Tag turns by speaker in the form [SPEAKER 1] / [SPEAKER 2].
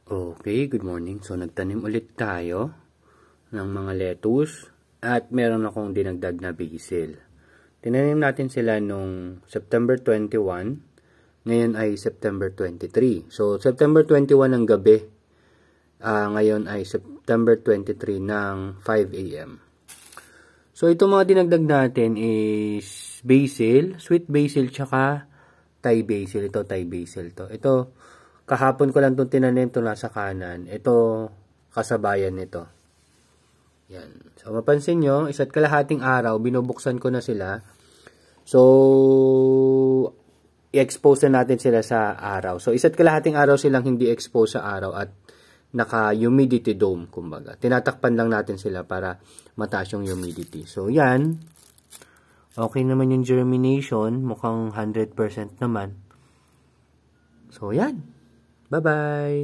[SPEAKER 1] Okay, good morning. So, nagtanim ulit tayo ng mga lettuce at meron akong dinagdag na basil. Tinanim natin sila nung September 21. Ngayon ay September 23. So, September 21 ng gabi. Ngayon ay September 23 ng 5 a.m. So, itong mga dinagdag natin is basil, sweet basil, tsaka Thai basil. Ito, Thai basil to. Ito, kahapon ko lang itong tinanim, ito nasa kanan. Ito, kasabayan nito. Yan. So, mapansin nyo, isa't kalahating araw, binubuksan ko na sila. So, i-expose na natin sila sa araw. So, isa't kalahating araw silang hindi expose sa araw at naka-humidity dome, kumbaga. Tinatakpan lang natin sila para mataas yung humidity. So, yan. Okay naman yung germination. Mukhang 100% naman. So, yan. Bye-bye!